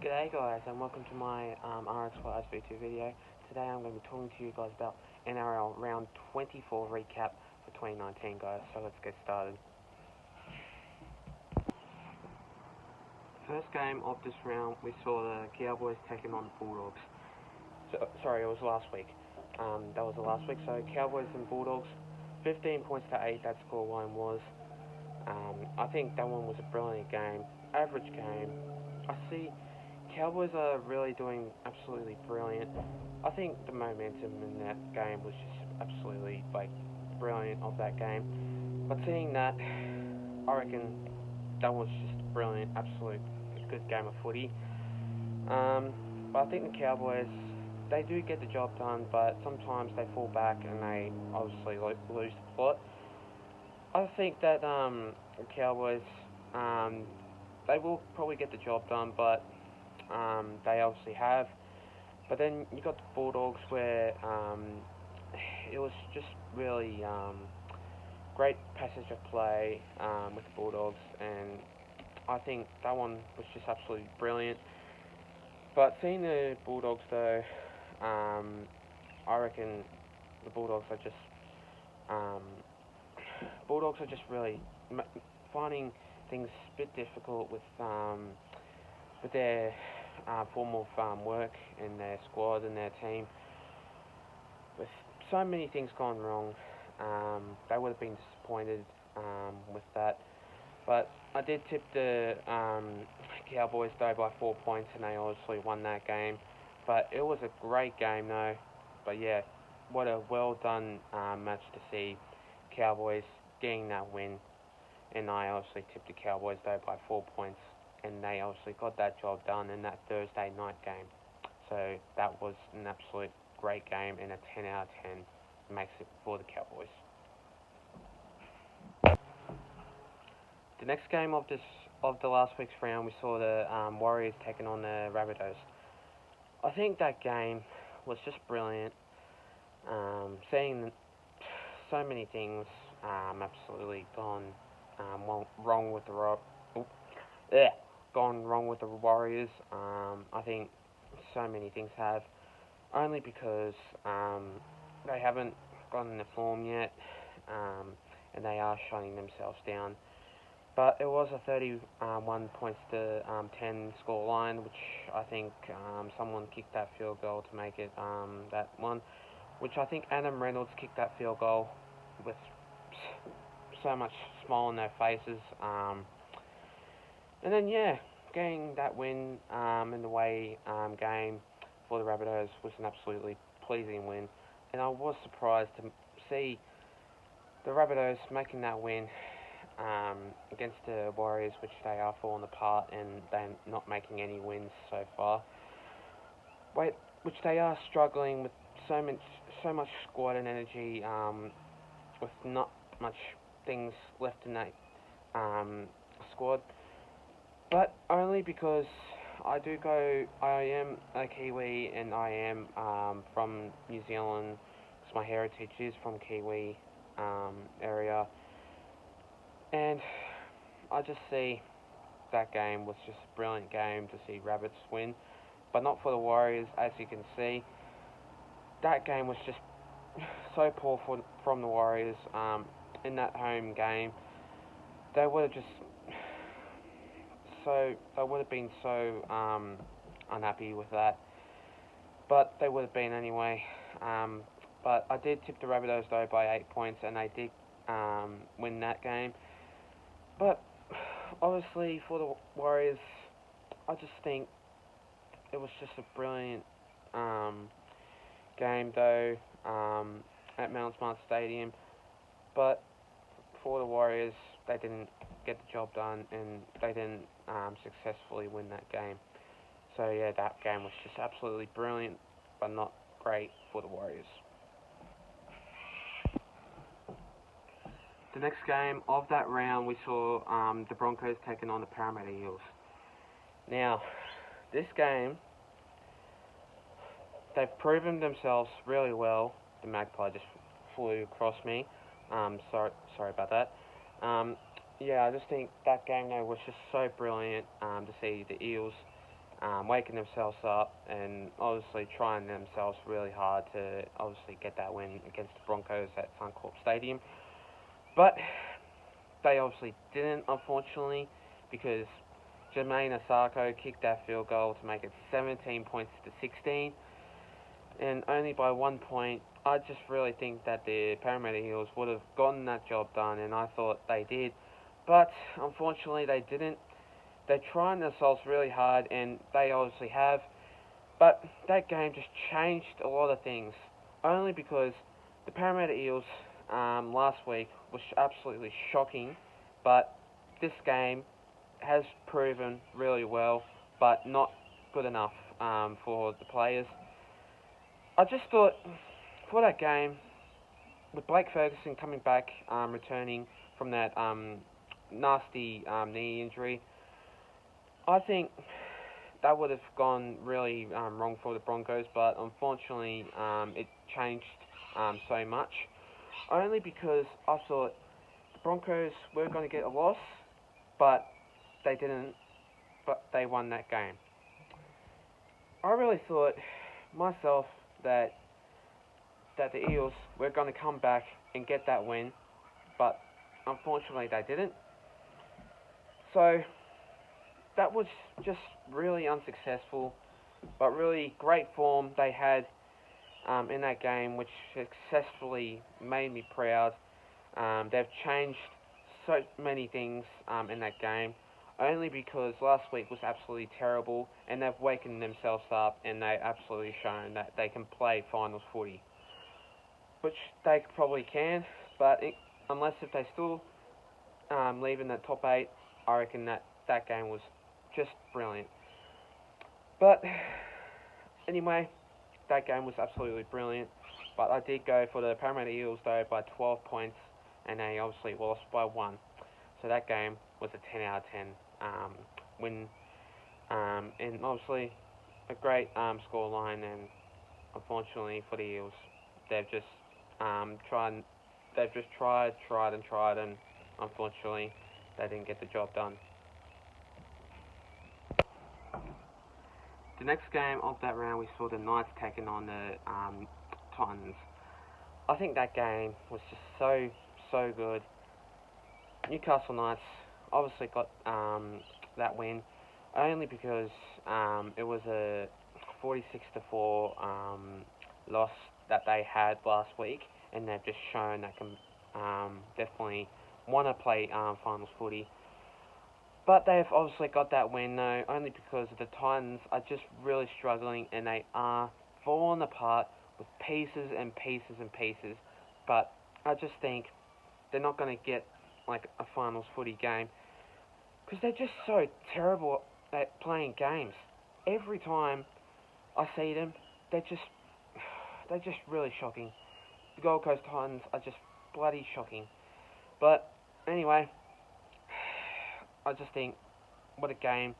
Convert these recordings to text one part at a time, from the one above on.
G'day guys and welcome to my Rxys V2 video. Today I'm going to be talking to you guys about NRL round 24 recap for 2019 guys, so let's get started. First game of this round we saw the Cowboys taking on the Bulldogs. Sorry, it was last week. That was the last week, so Cowboys and Bulldogs, 15 points to 8 that scoreline was. I think that one was a brilliant game, average game. I see Cowboys are really doing absolutely brilliant. I think the momentum in that game was just absolutely brilliant of that game. But seeing that, I reckon that was just brilliant, absolute good game of footy. But I think the Cowboys, they do get the job done, but sometimes they fall back and they obviously lose the plot. I think that the Cowboys, they will probably get the job done, but they obviously have. But then you got the Bulldogs where it was just really great passage of play with the Bulldogs, and I think that one was just absolutely brilliant. But seeing the Bulldogs though, I reckon the Bulldogs are just really finding things a bit difficult with their form of work in their squad and their team. With so many things gone wrong, they would have been disappointed with that. But I did tip the Cowboys though by 4 points, and they obviously won that game. But it was a great game though. But yeah, what a well done match to see Cowboys getting that win. And I obviously tipped the Cowboys though by 4 points, and they obviously got that job done in that Thursday night game. So that was an absolute great game, and a 10 out of 10 makes it for the Cowboys. The next game of the last week's round, we saw the Warriors taking on the Rabbitohs. I think that game was just brilliant. Seeing so many things absolutely gone wrong with the Warriors. I think so many things have, only because they haven't gotten the form yet, and they are shutting themselves down. But it was a 31 points to 10 score line, which I think someone kicked that field goal to make it that one, which I think Adam Reynolds kicked that field goal with so much smile on their faces. And then yeah, getting that win in the way game for the Rabbitohs was an absolutely pleasing win, and I was surprised to see the Rabbitohs making that win against the Warriors, which they are falling apart and they're not making any wins so far. Which they are struggling with so much squad and energy, with not much things left in that squad. But only because I am a Kiwi, and I am from New Zealand, because my heritage is from Kiwi area. And I just see that game was just a brilliant game to see Rabbits win, but not for the Warriors. As you can see, that game was just so poor from the Warriors in that home game. They would have been so unhappy with that, but they would have been anyway. But I did tip the Rabbitohs though by 8 points, and they did win that game. But obviously for the Warriors, I just think it was just a brilliant game though at Mount Smart Stadium. But for the Warriors, they didn't get the job done, and they didn't successfully win that game. So yeah, that game was just absolutely brilliant, but not great for the Warriors. The next game of that round, we saw the Broncos taking on the Parramatta Eels. Now, this game, they've proven themselves really well. The Magpie just flew across me. Sorry about that. Yeah, I just think that game though was just so brilliant to see the Eels waking themselves up and obviously trying themselves really hard to obviously get that win against the Broncos at Suncorp Stadium. But they obviously didn't, unfortunately, because Jermaine Asako kicked that field goal to make it 17 points to 16, and only by 1 point. I just really think that the Parramatta Eels would have gotten that job done, and I thought they did, but unfortunately they didn't. They're trying themselves really hard, and they obviously have, but that game just changed a lot of things, only because the Parramatta Eels last week was absolutely shocking, but this game has proven really well, but not good enough for the players. I just thought for that game, with Blake Ferguson coming back, returning from that nasty knee injury, I think that would have gone really wrong for the Broncos, but unfortunately it changed so much. Only because I thought the Broncos were going to get a loss, but they didn't, but they won that game. I really thought myself that the Eels were going to come back and get that win, but unfortunately they didn't. So that was just really unsuccessful, but really great form they had in that game, which successfully made me proud. They've changed so many things in that game, only because last week was absolutely terrible, and they've wakened themselves up, and they've absolutely shown that they can play finals footy, which they probably can, but unless if they still leave in the top 8, I reckon that game was just brilliant. But anyway, that game was absolutely brilliant, but I did go for the Parramatta Eels though by 12 points, and they obviously lost by 1. So that game was a 10 out of 10 win, and obviously a great scoreline. And unfortunately for the Eels, they've just tried, and unfortunately they didn't get the job done. The next game of that round, we saw the Knights taking on the Titans. I think that game was just so good. Newcastle Knights obviously got that win only because it was a 46-4 loss that they had last week, and they've just shown they can definitely want to play finals footy. But they've obviously got that win though, only because the Titans are just really struggling, and they are falling apart with pieces and pieces and pieces. But I just think they're not going to get like a finals footy game, because they're just so terrible at playing games. Every time I see them, they're just really shocking. The Gold Coast Titans are just bloody shocking. But anyway, I just think what a game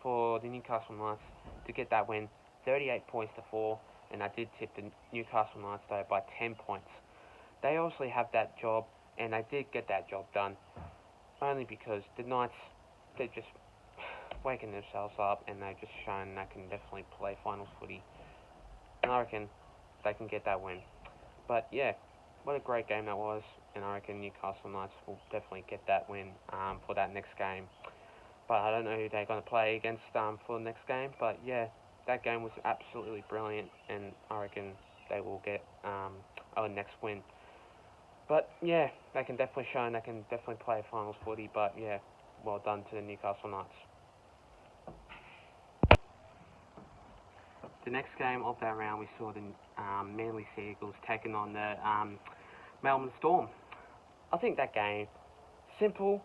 for the Newcastle Knights to get that win, 38 points to 4, and I did tip the Newcastle Knights though by 10 points. They obviously have that job, and they did get that job done, only because the Knights, they're just waking themselves up, and they've just shown they can definitely play finals footy, and I reckon they can get that win. But yeah, what a great game that was, and I reckon Newcastle Knights will definitely get that win for that next game. But I don't know who they're going to play against for the next game, but yeah, that game was absolutely brilliant, and I reckon they will get our next win. But yeah, they can definitely show, and they can definitely play finals footy, but yeah, well done to the Newcastle Knights. The next game of that round, we saw the Manly Sea Eagles taking on the Melbourne Storm. I think that game, simple,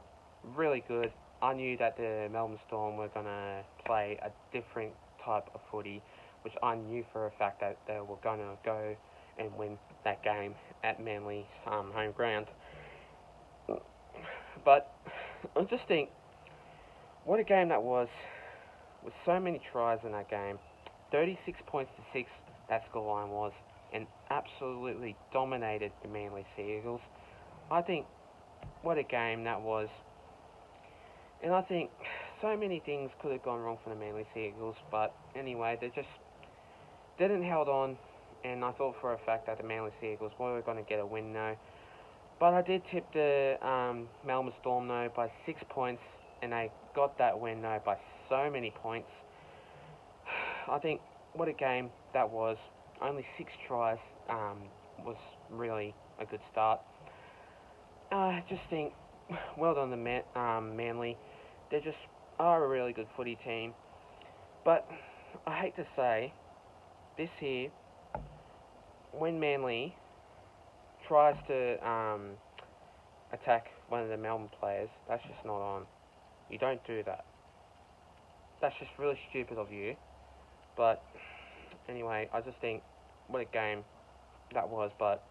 really good. I knew that the Melbourne Storm were going to play a different type of footy, which I knew for a fact that they were going to go and win that game at Manly's home ground. But I just think, what a game that was, with so many tries in that game. 36 points to 6, that scoreline was, and absolutely dominated the Manly Sea Eagles. I think what a game that was. And I think so many things could have gone wrong for the Manly Sea Eagles, but anyway, they just didn't held on, and I thought for a fact that the Manly Sea Eagles were going to get a win now. But I did tip the Melbourne Storm though by 6 points, and they got that win though by so many points. I think what a game that was. Only 6 tries was really a good start. I just think, well done to Manly. They just are a really good footy team. But I hate to say, this year, when Manly tries to attack one of the Melbourne players, that's just not on. You don't do that. That's just really stupid of you. But anyway, I just think what a game that was, but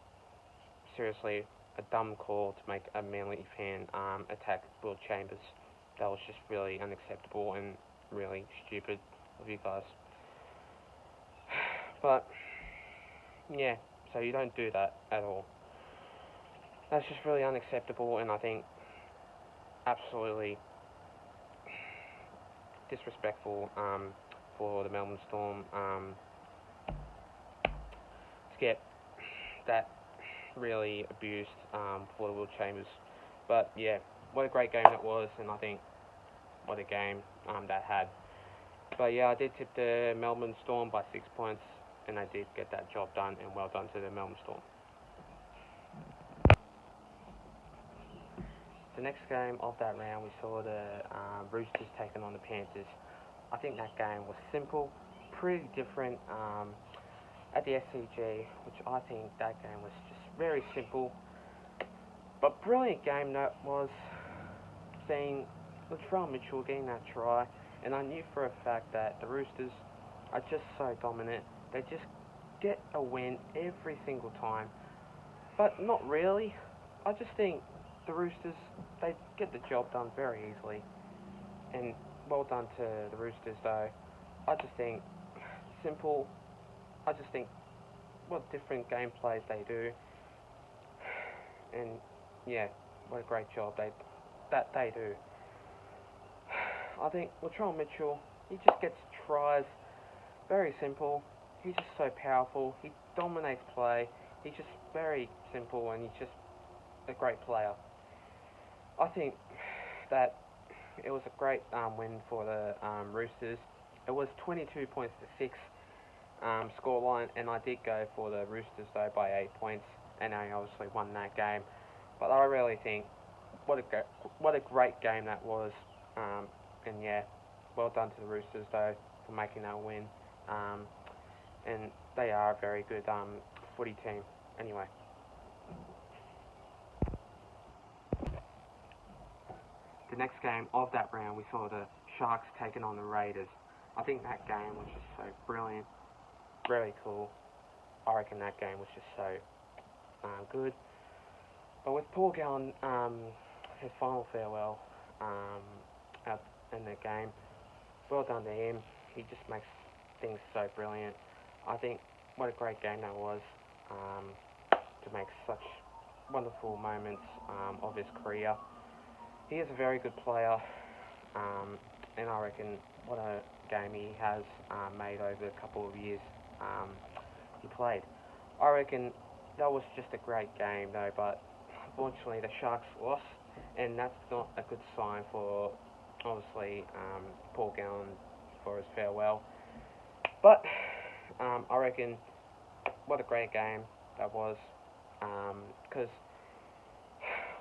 seriously, a dumb call to make a Manly fan attack Will Chambers. That was just really unacceptable and really stupid of you guys. But yeah, so you don't do that at all. That's just really unacceptable, and I think absolutely disrespectful for the Melbourne Storm to get that really abused for the Will Chambers. But yeah, what a great game that was, and I think what a game that had. But yeah, I did tip the Melbourne Storm by 6 points, and they did get that job done, and well done to the Melbourne Storm. The next game of that round, we saw the Roosters taking on the Panthers. I think that game was simple, pretty different at the SCG, which I think that game was just very simple. But brilliant game that was, seeing Latrell Mitchell getting that try, and I knew for a fact that the Roosters are just so dominant. They just get a win every single time. But not really. I just think the Roosters, they get the job done very easily. And well done to the Roosters though. I just think simple. I just think what different gameplays they do. And yeah, what a great job they do. I think Latrell Mitchell, he just gets tries. Very simple. He's just so powerful. He dominates play. He's just very simple, and he's just a great player. I think that it was a great win for the Roosters. It was 22 points to 6 scoreline, and I did go for the Roosters though by 8 points, and they obviously won that game. But I really think what a great game that was, and yeah, well done to the Roosters though for making that win. And they are a very good footy team. Anyway. The next game of that round, we saw the Sharks taking on the Raiders. I think that game was just so brilliant, very cool. I reckon that game was just so good. But with Paul Gallen, his final farewell out in the game, well done to him. He just makes things so brilliant. I think what a great game that was to make such wonderful moments of his career. He is a very good player, and I reckon what a game he has made over the couple of years he played. I reckon that was just a great game though, but unfortunately the Sharks lost, and that's not a good sign for obviously Paul Gallen for his farewell. But I reckon what a great game that was, because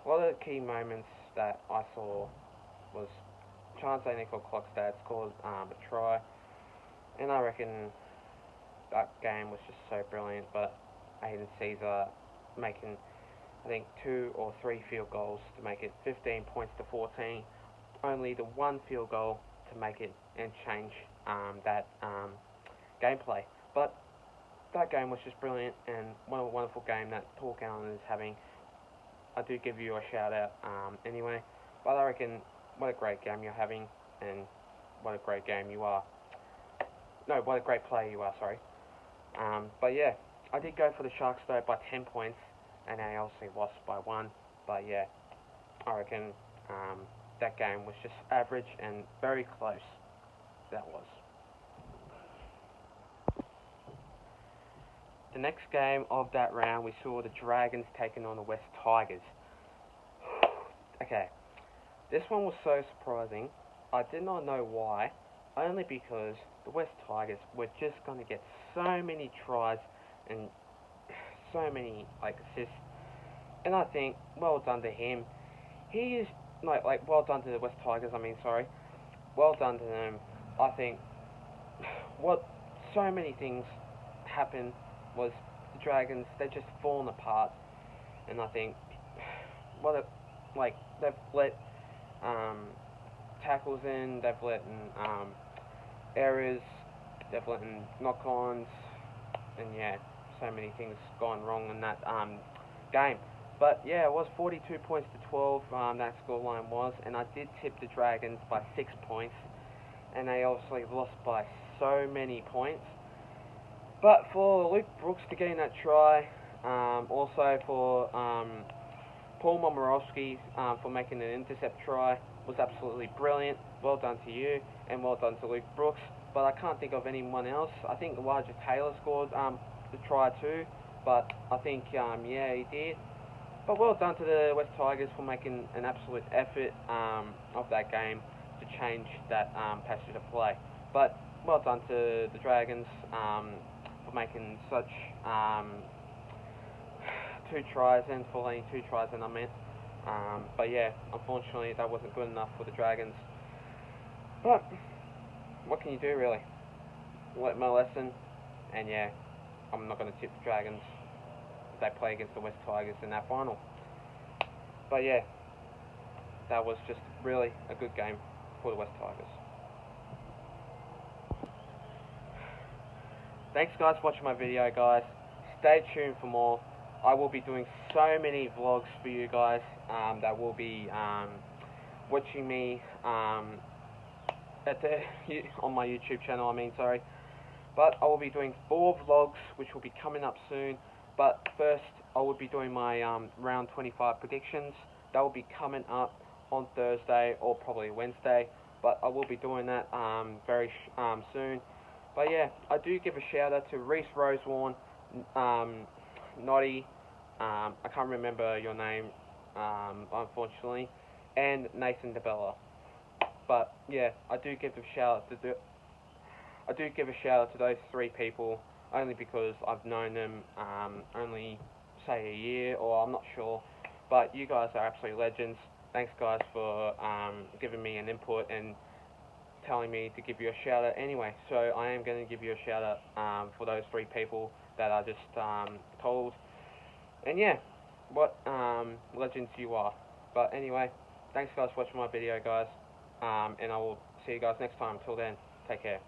one of the key moments that I saw was Chance Nickel-Klokstad scored a try, and I reckon that game was just so brilliant. But Aiden Caesar making, I think, 2 or 3 field goals to make it 15 points to 14. Only the one field goal to make it and change that gameplay. But that game was just brilliant, and what a wonderful game that Paul Gallen is having. I do give you a shout out anyway. But I reckon what a great game you're having, and what a great game you are. No, what a great player you are, sorry. But yeah, I did go for the Sharks though by 10 points, and they obviously lost by 1. But yeah, I reckon that game was just average and very close. That was. The next game of that round, we saw the Dragons taking on the West Tigers. Okay, this one was so surprising. I did not know why, only because the West Tigers were just going to get so many tries and so many assists, and I think well done to him. He is well done to the West Tigers. Well done to them. I think what so many things happened was the Dragons, they're just falling apart, and I think they've let tackles in, they've let in errors, they've let in knock-ons, and yeah, so many things gone wrong in that game. But yeah, it was 42 points to 12, that scoreline was, and I did tip the Dragons by 6 points, and they obviously lost by so many points. But for Luke Brooks to gain that try, also for Paul Momorowski for making an intercept try, was absolutely brilliant. Well done to you, and well done to Luke Brooks. But I can't think of anyone else. I think Elijah Taylor scored the try too, but I think, yeah, he did. But well done to the West Tigers for making an absolute effort of that game to change that passage of play. But well done to the Dragons for making such 2 tries and for letting 2 tries in, I meant. But yeah, unfortunately that wasn't good enough for the Dragons. But what can you do, really? Learnt my lesson, and yeah, I'm not going to tip the Dragons if they play against the West Tigers in that final. But yeah, that was just really a good game for the West Tigers. Thanks guys for watching my video, guys. Stay tuned for more. I will be doing so many vlogs for you guys that will be watching me on my YouTube channel, But I will be doing 4 vlogs which will be coming up soon. But first, I will be doing my round 25 predictions. That will be coming up on Thursday or probably Wednesday. But I will be doing that very soon. But yeah, I do give a shout out to Rhys Rosewarne, Noddy, I can't remember your name, unfortunately, and Nathan DeBella. But yeah, I do give a shout out to those 3 people, only because I've known them only say a year, or I'm not sure. But you guys are absolute legends. Thanks guys for giving me an input and telling me to give you a shout out anyway. So I am going to give you a shout out for those 3 people that I just told. And yeah, what legends you are. But anyway, thanks guys for watching my video, guys. And I will see you guys next time. Till then, take care.